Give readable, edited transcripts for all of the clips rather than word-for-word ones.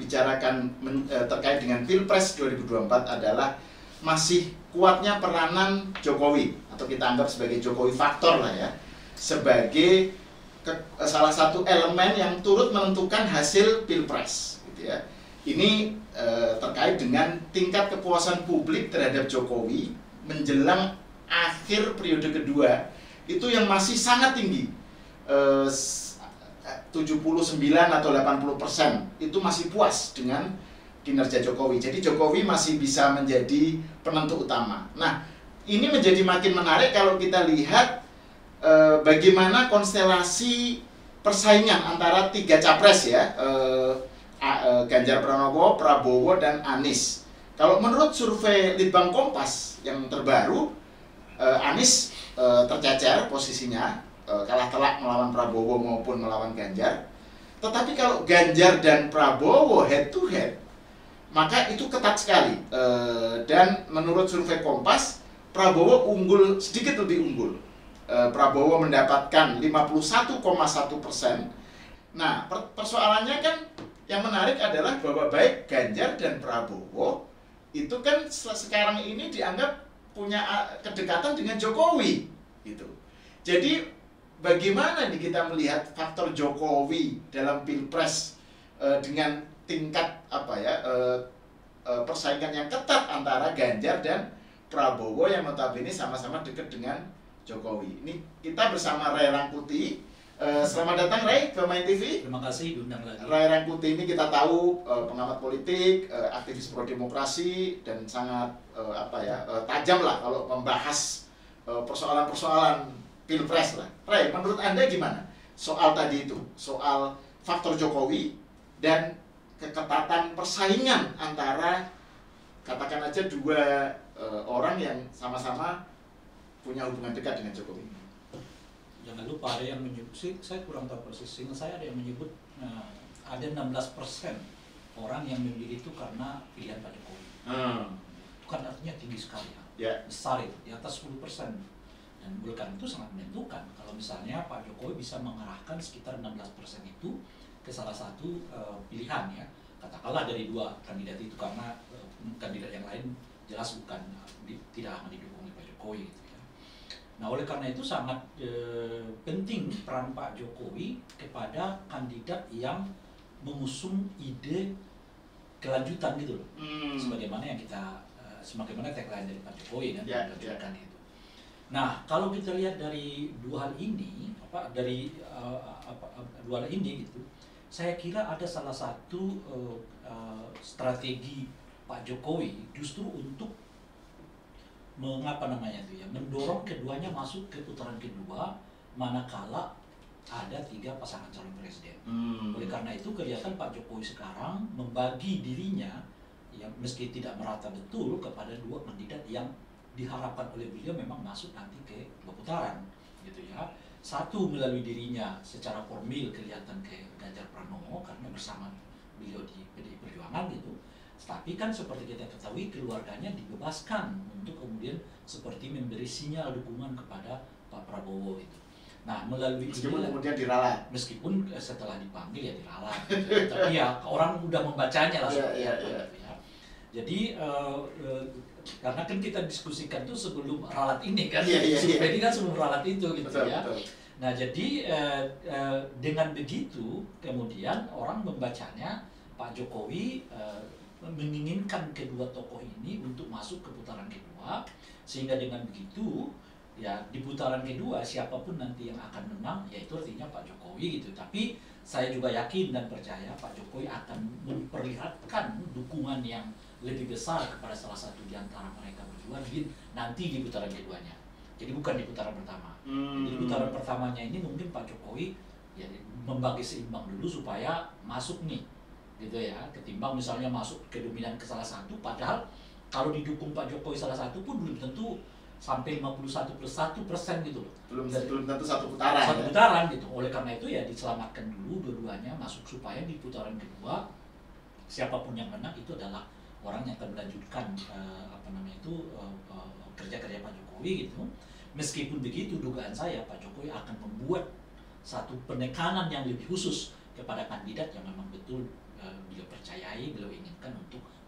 dibicarakan terkait dengan Pilpres 2024 adalah masih kuatnya peranan Jokowi, atau kita anggap sebagai Jokowi faktor lah ya, sebagai salah satu elemen yang turut menentukan hasil Pilpres gitu ya. Ini terkait dengan tingkat kepuasan publik terhadap Jokowi menjelang akhir periode kedua itu yang masih sangat tinggi, 79 atau 80% itu masih puas dengan kinerja Jokowi. Jadi Jokowi masih bisa menjadi penentu utama. Nah, ini menjadi makin menarik kalau kita lihat bagaimana konstelasi persaingan antara tiga capres ya, Ganjar Pranowo, Prabowo, dan Anies. Kalau menurut survei Litbang Kompas yang terbaru, Anies tercecer posisinya, kalah telak melawan Prabowo maupun melawan Ganjar. Tetapi kalau Ganjar dan Prabowo head to head, maka itu ketat sekali. Dan menurut survei Kompas, Prabowo unggul, sedikit lebih unggul. Prabowo mendapatkan 51,1%. Nah, persoalannya kan yang menarik adalah bahwa baik Ganjar dan Prabowo itu kan sekarang ini dianggap punya kedekatan dengan Jokowi gitu. Jadi bagaimana nih kita melihat faktor Jokowi dalam Pilpres dengan tingkat persaingan yang ketat antara Ganjar dan Prabowo yang notabene sama-sama dekat dengan Jokowi. Ini kita bersama Ray Rangkuti. Selamat datang Ray ke Main TV. Terima kasih diundang lagi. Ray Rangkuti ini kita tahu pengamat politik, aktivis pro demokrasi, dan sangat tajam lah kalau membahas persoalan-persoalan Pilpres lah. Ray, menurut Anda gimana soal tadi itu, soal faktor Jokowi dan keketatan persaingan antara katakan aja dua orang yang sama-sama punya hubungan dekat dengan Jokowi? Jangan lupa ada yang menyebut, saya kurang tahu persis, sehingga saya ada yang menyebut ada 16% orang yang memilih itu karena pilihan Pak Jokowi. Itu kan artinya tinggi sekali ya, besar itu, di atas 10%. Dan oleh karena itu sangat menentukan kalau misalnya Pak Jokowi bisa mengarahkan sekitar 16% itu ke salah satu pilihan ya, katakanlah dari dua kandidat itu, karena kandidat yang lain jelas bukan tidak akan didukung oleh Pak Jokowi gitu ya. Nah, oleh karena itu sangat penting peran Pak Jokowi kepada kandidat yang mengusung ide kelanjutan gitu loh. Sebagaimana yang kita sebagaimana tagline dari Pak Jokowi kan, kelanjutan itu. Nah, kalau kita lihat dari dua hal ini, dua hal ini gitu, saya kira ada salah satu strategi Pak Jokowi justru untuk mendorong keduanya masuk ke putaran kedua manakala ada 3 pasangan calon presiden. Oleh karena itu kelihatan Pak Jokowi sekarang membagi dirinya yang meski tidak merata betul kepada 2 kandidat yang diharapkan oleh beliau memang masuk nanti ke 2 putaran gitu ya. Satu melalui dirinya secara formil kelihatan ke Ganjar Pranowo karena bersama beliau di PDI Perjuangan gitu. Tapi kan seperti kita ketahui keluarganya dibebaskan untuk kemudian seperti memberi sinyal dukungan kepada Pak Prabowo itu. Nah, melalui meskipun kemudian diralat, meskipun setelah dipanggil ya diralat, tapi ya orang udah membacanya lah seperti apa gitu ya. Jadi karena kan kita diskusikan tuh sebelum ralat ini kan, survei ini kan sebelum ralat itu gitu ya. Betul. Nah, jadi dengan begitu kemudian orang membacanya Pak Jokowi menginginkan kedua tokoh ini untuk masuk ke putaran kedua, sehingga dengan begitu ya di putaran kedua siapapun nanti yang akan menang ya itu artinya Pak Jokowi gitu. Tapi saya juga yakin dan percaya Pak Jokowi akan memperlihatkan dukungan yang lebih besar kepada salah satu di antara mereka berdua nanti di putaran keduanya. Jadi bukan di putaran pertama. Di putaran pertamanya ini mungkin Pak Jokowi ya membagi seimbang dulu supaya masuk nih gitu ya, ketimbang misalnya masuk ke dominan ke salah satu, padahal kalau didukung Pak Jokowi salah satu pun belum tentu sampai 51+1% gitu loh. Belum tentu satu putaran. Satu putaran gitu. Oleh karena itu ya diselamatkan dulu dua-duanya masuk supaya di putaran kedua siapapun yang menang itu adalah orang yang akan melanjutkan kerja-kerja Pak Jokowi gitu. Meskipun begitu dugaan saya Pak Jokowi akan membuat satu penekanan yang lebih khusus kepada kandidat yang memang betul beliau percayai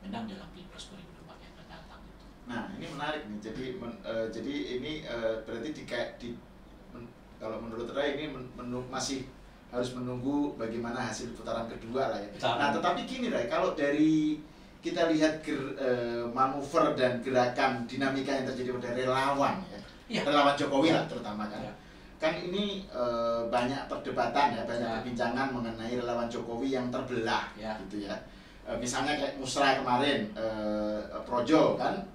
menang dalam Pilpres 2024 yang akan datang. Nah, ini menarik nih. Jadi ini berarti kalau menurut Ray ini masih harus menunggu bagaimana hasil putaran kedua lah ya. Nah, tetapi gini Ray, kalau dari kita lihat manuver dan gerakan dinamika yang terjadi pada relawan ya, relawan Jokowi lah terutama kan. Kan ini banyak perdebatan ya, banyak perbincangan mengenai relawan Jokowi yang terbelah gitu ya. Misalnya kayak Musra kemarin, Projo kan,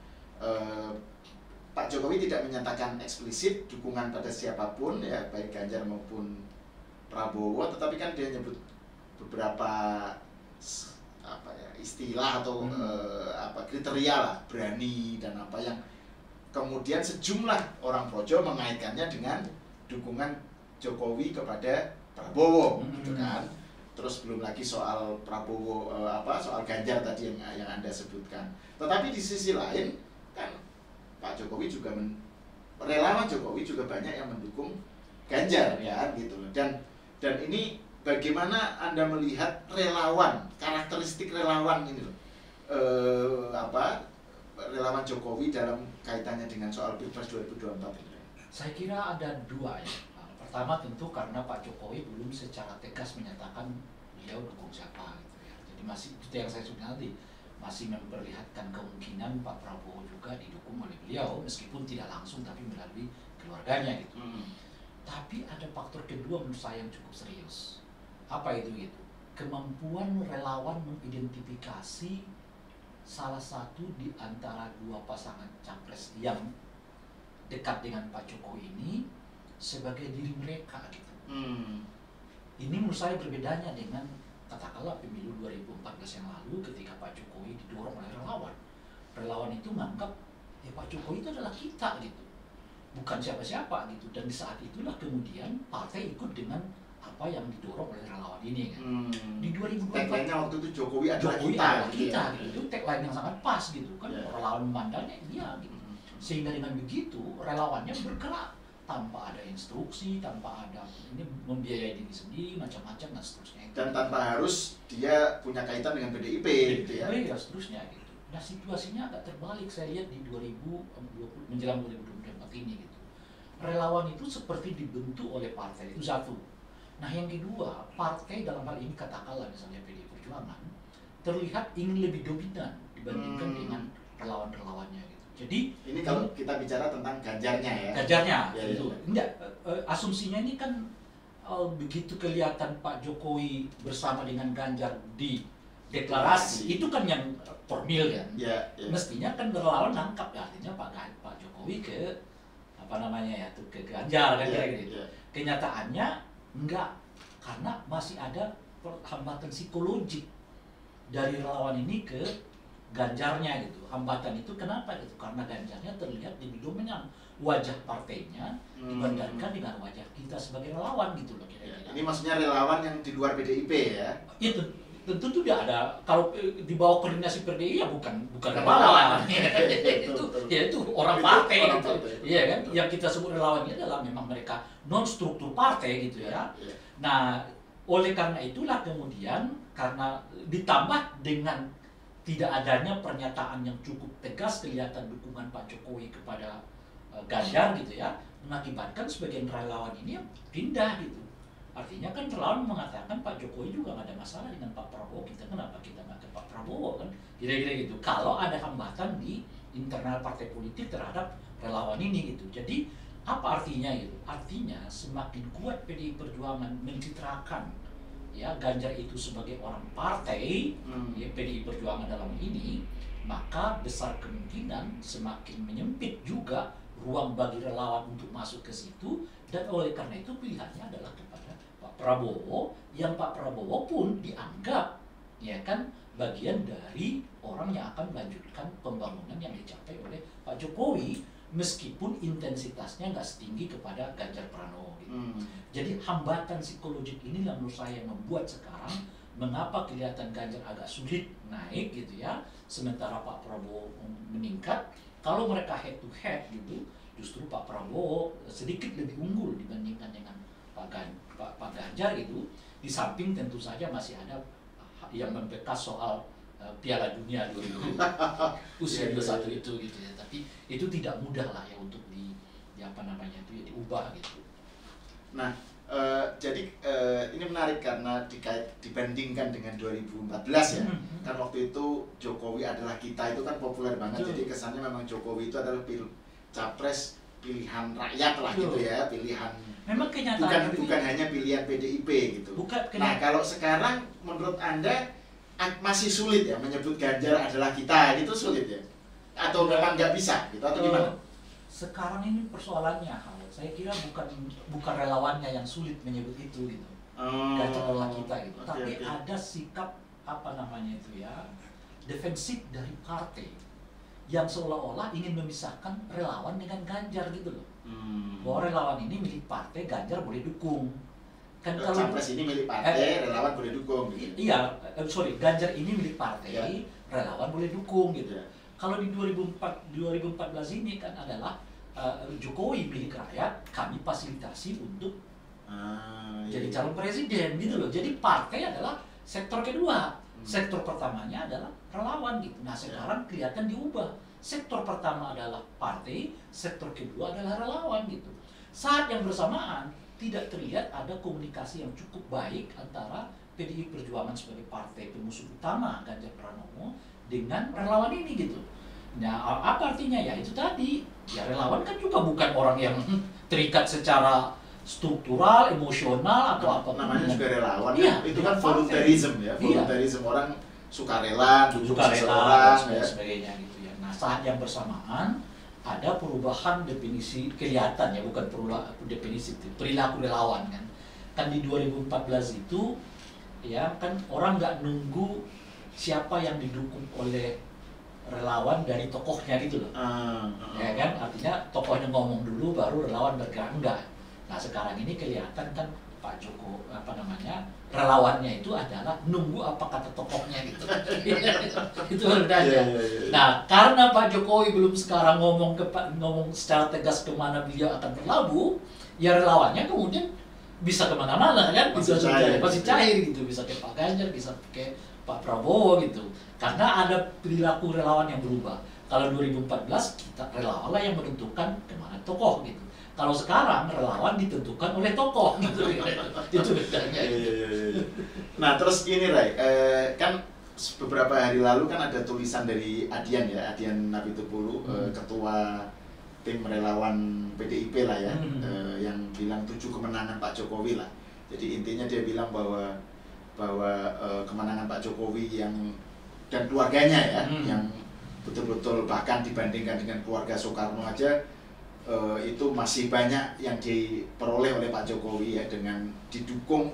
Pak Jokowi tidak menyatakan eksplisit dukungan pada siapapun ya, baik Ganjar maupun Prabowo, tetapi kan dia nyebut beberapa istilah atau kriteria lah, berani dan apa yang kemudian sejumlah orang Projo mengaitkannya dengan dukungan Jokowi kepada Prabowo, gitu kan. Terus belum lagi soal Prabowo soal Ganjar tadi yang Anda sebutkan. Tetapi di sisi lain kan Pak Jokowi juga relawan Jokowi juga banyak yang mendukung Ganjar ya gitu loh. Dan ini bagaimana Anda melihat relawan, karakteristik relawan ini loh. Relawan Jokowi dalam kaitannya dengan soal Pilpres 2024 ini? Saya kira ada dua ya. Pertama tentu karena Pak Jokowi belum secara tegas menyatakan beliau dukung siapa gitu ya. Jadi masih itu yang saya sebut tadi, masih memperlihatkan kemungkinan Pak Prabowo juga didukung oleh beliau meskipun tidak langsung tapi melalui keluarganya gitu. Tapi ada faktor kedua menurut saya yang cukup serius. Apa itu gitu? Kemampuan relawan mengidentifikasi salah satu di antara dua pasangan capres yang dekat dengan Pak Jokowi ini sebagai diri mereka gitu. Ini menurut saya berbedanya dengan katakanlah pemilu 2014 yang lalu ketika Pak Jokowi didorong oleh relawan. Relawan itu menganggap ya Pak Jokowi itu adalah kita gitu, bukan siapa-siapa gitu. Dan di saat itulah kemudian partai ikut dengan apa yang didorong oleh relawan ini kan. Di 2024 tagline-nya waktu itu Jokowi adalah kita gitu. Itu tagline yang sangat pas gitu kan. Relawan memandangnya dia gitu. Sehingga dengan begitu relawannya bergerak tanpa ada instruksi, tanpa ada ini membiayai diri sendiri, macam-macam dan seterusnya. Dan tanpa harus dia punya kaitan dengan PDIP gitu ya. Ya seterusnya gitu. Nah situasinya agak terbalik saya lihat di 2020 menjelang 2024 ini gitu. Relawan itu seperti dibentuk oleh partai, itu satu. Nah yang kedua, partai dalam hal ini katakanlah misalnya PDI Perjuangan terlihat ingin lebih dominan dibandingkan dengan relawan-relawannya gitu. Jadi ini kalau kita bicara tentang Ganjarnya ya. Ganjarnya, itu. Enggak, asumsinya ini kan begitu kelihatan Pak Jokowi bersama dengan Ganjar di deklarasi, itu kan yang formil kan. Mestinya kan relawan nangkap ya, artinya Pak Jokowi ke ke Ganjar kan gitu. Kenyataannya enggak, karena masih ada hambatan psikologik dari relawan ini ke Ganjarnya gitu. Hambatan itu kenapa gitu? Karena Ganjarnya terlihat lebih dominan wajah partainya dibandingkan dengan wajah kita sebagai relawan gitu loh kira-kira. Ini maksudnya relawan yang di luar PDIP ya? Itu tentu tidak ada, kalau di bawah koordinasi PDI ya bukan relawan. itu orang partai gitu. Iya kan? Yang kita sebut relawan ini adalah memang mereka non struktur partai gitu ya. Nah, oleh karena itulah kemudian karena ditambah dengan tidak adanya pernyataan yang cukup tegas kelihatan dukungan Pak Jokowi kepada Ganjar gitu ya, mengakibatkan sebagian relawan ini pindah gitu. Artinya kan relawan mengatakan Pak Jokowi juga nggak ada masalah dengan Pak Prabowo, kenapa kita nggak ke Pak Prabowo kan, kira-kira gitu. Kalau ada hambatan di internal partai politik terhadap relawan ini gitu. Jadi apa artinya gitu? Artinya semakin kuat PDI Perjuangan mencitrakan ya Ganjar itu sebagai orang partai ya PDI Perjuangan dalam ini, maka besar kemungkinan semakin menyempit juga ruang bagi relawan untuk masuk ke situ, dan oleh karena itu pilihannya adalah kepada Pak Prabowo, yang Pak Prabowo pun dianggap ya kan bagian dari orang yang akan melanjutkan pembangunan yang dicapai oleh Pak Jokowi, meskipun intensitasnya nggak setinggi kepada Ganjar Pranowo gitu. Jadi hambatan psikologik inilah menurut saya yang membuat sekarang mengapa kelihatan Ganjar agak sulit naik gitu ya, sementara Pak Prabowo meningkat. Kalau mereka head to head gitu, justru Pak Prabowo sedikit lebih unggul dibandingkan dengan Pak Ganjar gitu. Di samping tentu saja masih ada yang membekas soal Piala Dunia 2000 usia 21 itu gitu ya. Tapi itu tidak mudah lah ya untuk di apa namanya itu ya diubah gitu. Nah, jadi ini menarik karena dibandingkan dengan 2014 ya. Kan waktu itu Jokowi adalah kita itu kan populer banget. Jadi kesannya memang Jokowi itu adalah capres pilihan rakyat lah gitu ya, pilihan. Memang kenyataan bukan hanya pilihan PDIP gitu. Nah, kalau sekarang menurut Anda masih sulit ya menyebut Ganjar adalah kita, gitu sulit ya? Atau memang nggak bisa gitu atau gimana? Sekarang ini persoalannya, saya kira bukan relawannya yang sulit menyebut itu gitu. Ganjar adalah kita gitu. Tapi ada sikap apa namanya itu ya, defensif dari partai yang seolah-olah ingin memisahkan relawan dengan Ganjar gitu loh. Bahwa relawan ini milik partai, Ganjar boleh dukung. Kan kalau capres ini milik partai, relawan boleh dukung gitu. Iya, Ganjar ini milik partai, relawan boleh dukung gitu. Kalau di 2014 ini kan adalah Jokowi milik rakyat, kami fasilitasi untuk jadi calon presiden gitu loh. Jadi partai adalah sektor kedua, sektor pertamanya adalah relawan gitu. Nah sekarang kelihatan diubah, sektor pertama adalah partai, sektor kedua adalah relawan gitu. Saat yang bersamaan tidak terlihat ada komunikasi yang cukup baik antara PDI Perjuangan sebagai partai pemusuh utama Ganjar Pranowo dengan relawan ini gitu. Nah, apa artinya ya? Itu tadi, ya relawan kan juga bukan orang yang terikat secara struktural, emosional atau apa. Namanya juga relawan. Iya, itu kan volunteerism ya, volunteerism orang sukarela, dukung seseorang dan sebagainya gitu ya. Nah, saat yang bersamaan ada perubahan definisi kelihatan ya, bukan definisi perilaku relawan kan. Kan di 2014 itu ya kan orang nggak nunggu siapa yang didukung oleh relawan dari tokohnya gitu loh. Ya kan, artinya tokohnya ngomong dulu baru relawan bergerak, enggak. Nah sekarang ini kelihatan kan Pak Joko apa namanya relawannya itu adalah nunggu apa kata tokohnya gitu. Itu bedanya. Nah karena Pak Jokowi belum sekarang ngomong secara tegas kemana beliau akan berlabuh, ya relawannya kemudian bisa kemana-mana kan, masih cair gitu, bisa ke Pak Ganjar, bisa ke Pak Prabowo gitu. Karena ada perilaku relawan yang berubah. Kalau 2014 kita relawan lah yang menentukan kemana tokoh gitu. Kalau sekarang relawan ditentukan oleh tokoh gitu. Itu bedanya. Nah terus ini Ray, kan beberapa hari lalu kan ada tulisan dari Adian ya, Adian Napitupulu, ketua tim relawan PDIP lah ya, yang bilang 7 kemenangan Pak Jokowi lah. Jadi intinya dia bilang bahwa kemenangan Pak Jokowi dan keluarganya ya, yang betul-betul bahkan dibandingkan dengan keluarga Soekarno aja itu masih banyak yang diperoleh oleh Pak Jokowi ya, dengan didukung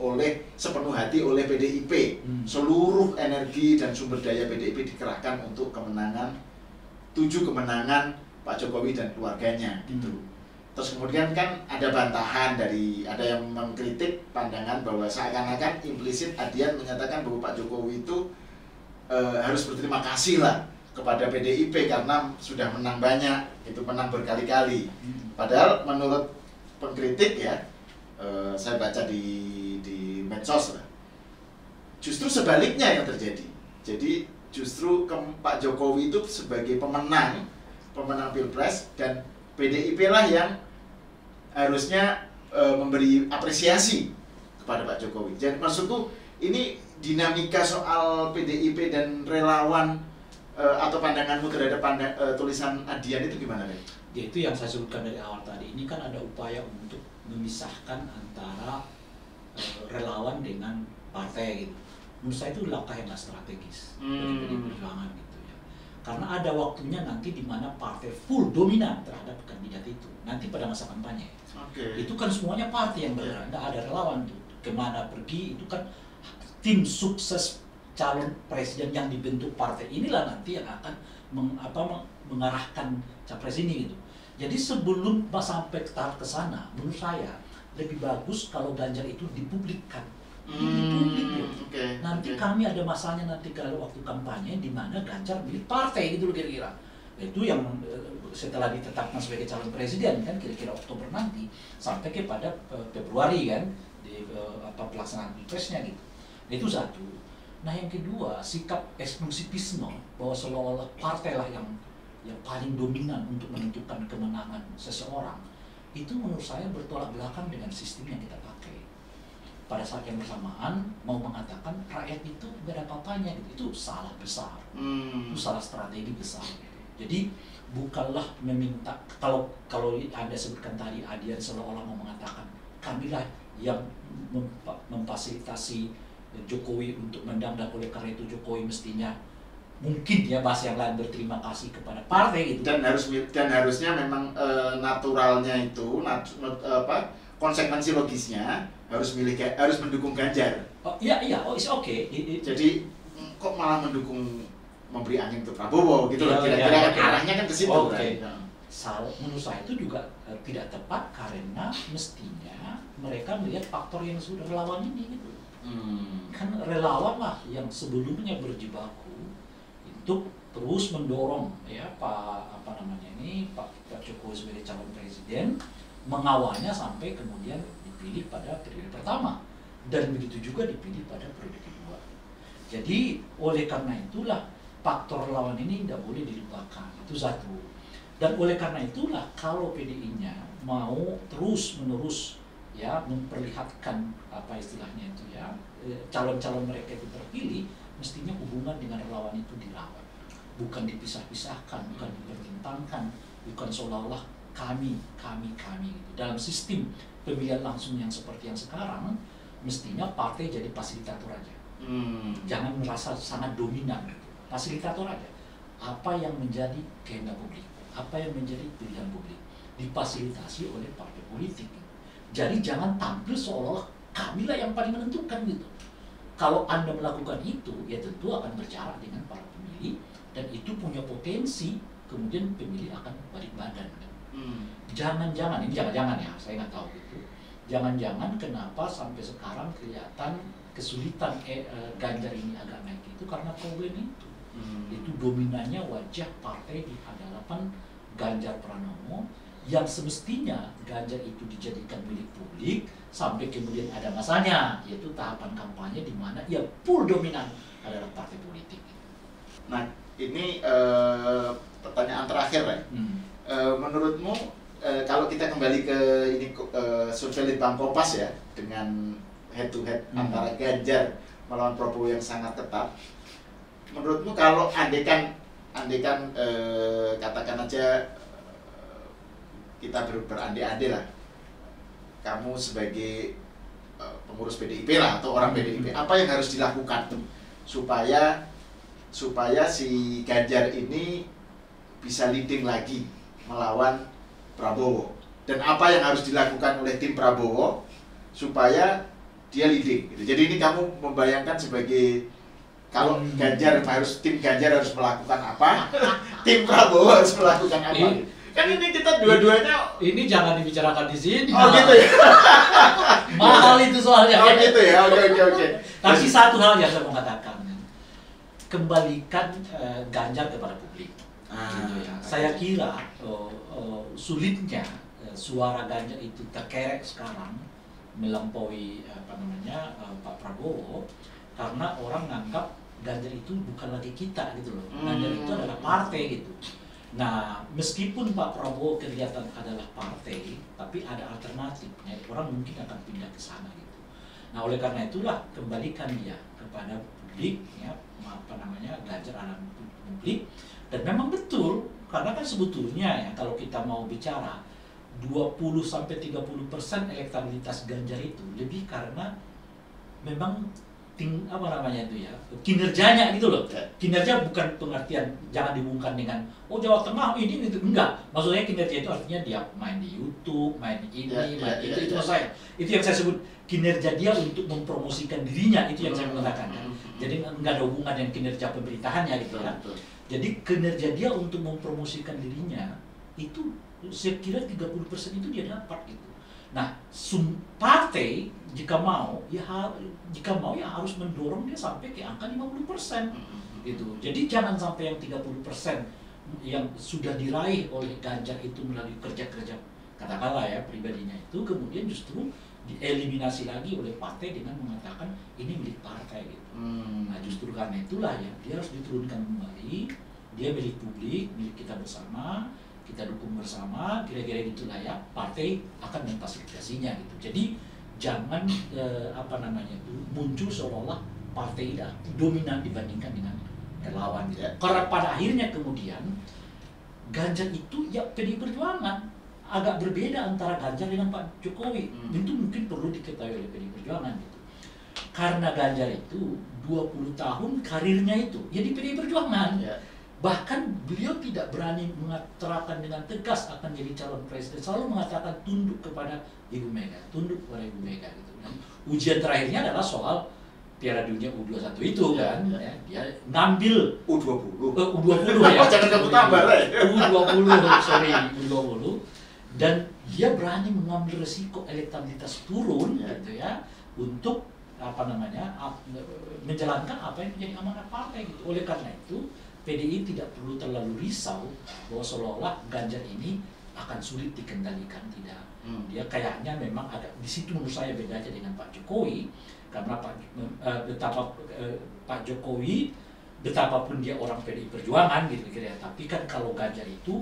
sepenuh hati oleh PDIP. Seluruh energi dan sumber daya PDIP dikerahkan untuk 7 kemenangan Pak Jokowi dan keluarganya gitu. Terus kemudian kan ada bantahan ada yang mengkritik pandangan bahwa seakan-akan implisit Adian menyatakan bahwa Pak Jokowi itu harus berterima kasih lah kepada PDIP karena sudah menang banyak, itu menang berkali-kali. Padahal menurut pengkritik ya, saya baca di medsos lah, justru sebaliknya yang terjadi. Jadi justru Pak Jokowi itu sebagai pemenang Pilpres, dan PDIP lah yang harusnya memberi apresiasi kepada Pak Jokowi. Jadi maksudku ini dinamika soal PDIP dan relawan atau pandanganmu terhadap tulisan Adian itu gimana deh? Ya itu yang saya sebutkan dari awal tadi. Ini kan ada upaya untuk memisahkan antara relawan dengan partai gitu. Menurut saya itu langkah yang nggak strategis dari PDI Perjuangan gitu ya. Karena ada waktunya nanti di mana partai full dominan terhadap kandidat itu. Nanti pada masa kampanye. Itu kan semuanya partai yang bergerak, nggak ada relawan tuh. Kemana pergi itu kan tim sukses calon presiden yang dibentuk partai inilah nanti yang akan mengarahkan capres ini gitu. Jadi sebelum sampai ke tahap kesana, menurut saya lebih bagus kalau Ganjar itu dipublikkan. Nanti kami ada masanya nanti kalau waktu kampanye di mana Ganjar milik partai gitu loh kira-kira. Itu yang setelah ditetapkan sebagai calon presiden kan kira-kira Oktober nanti sampai kepada Februari kan di pelaksanaan pilpresnya gitu. Itu satu. Nah yang kedua, sikap eksklusivisme bahwa seolah-olah partai lah yang paling dominan untuk menentukan kemenangan seseorang, itu menurut saya bertolak belakang dengan sistem yang kita pakai. Pada saat yang bersamaan mau mengatakan rakyat itu gak ada apa-apanya gitu, itu salah besar, itu salah strategi besar. Jadi bukanlah meminta, kalau Anda sebutkan tadi Adian seolah-olah mau mengatakan kamilah yang memfasilitasi Jokowi untuk menang, dan oleh karena itu Jokowi mestinya mungkin ya bahasa yang lain berterima kasih kepada partai itu. Dan harusnya memang naturalnya itu konsekuensi logisnya harus mendukung Ganjar. Oh iya, it's okay. Jadi kok malah memberi angin ke Prabowo gitu loh, kira-kira arahnya kan ke situ. Okay. Menurut saya itu juga tidak tepat karena mestinya mereka melihat faktor yang sudah relawan ini gitu. Kan relawan lah yang sebelumnya berjibaku untuk terus mendorong ya Pak Jokowi sebagai calon presiden, mengawalnya sampai kemudian dipilih pada periode pertama dan begitu juga dipilih pada periode kedua. Jadi oleh karena itulah faktor relawan ini tidak boleh dilupakan, itu satu. Dan oleh karena itulah kalau PDI-nya mau terus-menerus ya memperlihatkan apa istilahnya itu ya calon-calon mereka itu terpilih, mestinya hubungan dengan relawan itu dirawat, bukan dipisah-pisahkan, bukan dipertentangkan, bukan seolah-olah kami gitu. Dalam sistem pemilihan langsung yang seperti yang sekarang, mestinya partai jadi fasilitator aja, jangan merasa sangat dominan gitu. Fasilitator aja, apa yang menjadi kehendak publik, apa yang menjadi pilihan publik difasilitasi oleh partai politik. Jadi jangan tampil seolah kamilah yang paling menentukan gitu. Kalau Anda melakukan itu, ya tentu akan berjarak dengan para pemilih, dan itu punya potensi kemudian pemilih akan balik badan. Jangan-jangan, ini jangan-jangan ya, saya nggak tahu gitu. Jangan-jangan kenapa sampai sekarang kelihatan kesulitan Ganjar ini agak naik itu karena problem itu. Itu dominannya wajah partai di hadapan Ganjar Pranowo, yang semestinya Ganjar itu dijadikan milik publik sampai kemudian ada masanya, yaitu tahapan kampanye di mana ia full dominan adalah partai politik. Nah ini pertanyaan terakhir ya. Menurutmu kalau kita kembali ke ini survei Litbang Kompas ya, dengan head to head antara Ganjar melawan Prabowo yang sangat ketat, menurutmu kalau andekan katakan aja kita berandai-andai lah, kamu sebagai pengurus PDIP lah atau orang PDIP, apa yang harus dilakukan supaya si Ganjar ini bisa leading lagi melawan Prabowo, dan apa yang harus dilakukan oleh tim Prabowo supaya dia leading gitu. Jadi ini kamu membayangkan sebagai kalau tim Ganjar harus melakukan apa, tim Prabowo harus melakukan apa. Kan ini kita dua-duanya. Ini jangan dibicarakan di sini. Oh gitu ya. Mahal itu soalnya. Oh gitu ya. Oke. Tapi satu hal yang saya mau katakan, kembalikan Ganjar kepada publik. Gitu ya. Saya kira sulitnya suara Ganjar itu terkerek sekarang melampaui Pak Prabowo, karena orang menganggap Ganjar itu bukan lagi kita gitu loh. Ganjar itu adalah partai gitu. Nah, meskipun Pak Prabowo kelihatan adalah partai, tapi ada alternatifnya, orang mungkin akan pindah ke sana gitu. Nah, oleh karena itulah kembalikan dia kepada publik, ya, Ganjar adalah publik, dan memang betul, karena kan sebetulnya ya kalau kita mau bicara 20-30% elektabilitas Ganjar itu lebih karena memang kinerjanya gitu loh. Kinerja bukan pengertian, jangan dihubungkan dengan Jawa Tengah ini gitu, enggak. Maksudnya kinerja itu artinya dia main di YouTube, main di ini, itu maksud saya. Itu yang saya sebut kinerja dia untuk mempromosikan dirinya, itu yang saya mengatakan. Jadi enggak ada hubungan dengan kinerja pemerintahannya gitu ya. Jadi kinerja dia untuk mempromosikan dirinya itu saya kira 30% itu dia dapat gitu. Nah, partai jika mau ya harus mendorong dia sampai ke angka 50% gitu. Jadi jangan sampai yang 30% yang sudah diraih oleh Ganjar itu melalui kerja-kerja katakanlah ya pribadinya itu kemudian justru dieliminasi lagi oleh partai dengan mengatakan ini milik partai gitu. Nah justru karena itulah ya dia harus diturunkan kembali, dia milik publik, milik kita bersama, kita dukung bersama, kira-kira gitulah ya, partai akan memfasilitasinya gitu. Jadi jangan muncul seolah-olah partai tidak dominan dibandingkan dengan relawan gitu. Karena pada akhirnya kemudian Ganjar itu ya PDI Perjuangan, agak berbeda antara Ganjar dengan Pak Jokowi. Itu mungkin perlu diketahui oleh PDI Perjuangan gitu. Karena Ganjar itu 20 tahun karirnya itu ya di PDI Perjuangan. Bahkan beliau tidak berani mengatakan dengan tegas akan jadi calon presiden, selalu mengatakan tunduk kepada Ibu Mega, tunduk kepada Ibu Mega gitu. Dan ujian terakhirnya adalah soal Piala Dunia U21 itu kan, ya, dia ngambil U20 ya. Jangan kamu tambah U20, sorry, U20. Dan dia berani mengambil resiko elektabilitas turun gitu ya, untuk menjalankan apa yang menjadi amanat partai gitu. Oleh karena itu PDI tidak perlu terlalu risau bahwa seolah-olah Ganjar ini akan sulit dikendalikan, tidak. Dia kayaknya memang ada di situ menurut saya bedanya dengan Pak Jokowi, karena Pak Jokowi betapapun dia orang PDI Perjuangan gitu kira-kira, tapi kan kalau Ganjar itu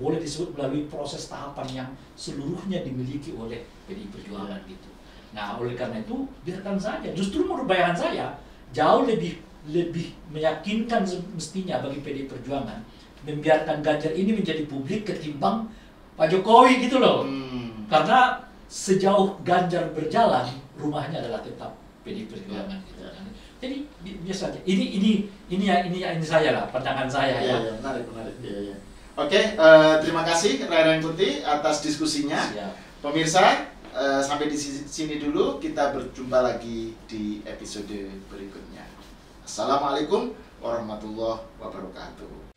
boleh disebut melalui proses tahapan yang seluruhnya dimiliki oleh PDI Perjuangan gitu. Nah oleh karena itu biarkan saja. Justru menurut bayangan saya jauh lebih meyakinkan mestinya bagi PDI Perjuangan membiarkan Ganjar ini menjadi publik ketimbang Pak Jokowi gitu loh. Karena sejauh Ganjar berjalan, rumahnya adalah tetap PDI Perjuangan gitu. Jadi biasa aja. Ini saya lah, pandangan saya ya. Menarik. Oke, terima kasih Ray Rangkuti atas diskusinya. Pemirsa, sampai di sini dulu, kita berjumpa lagi di episode berikutnya. Assalamualaikum warahmatullahi wabarakatuh.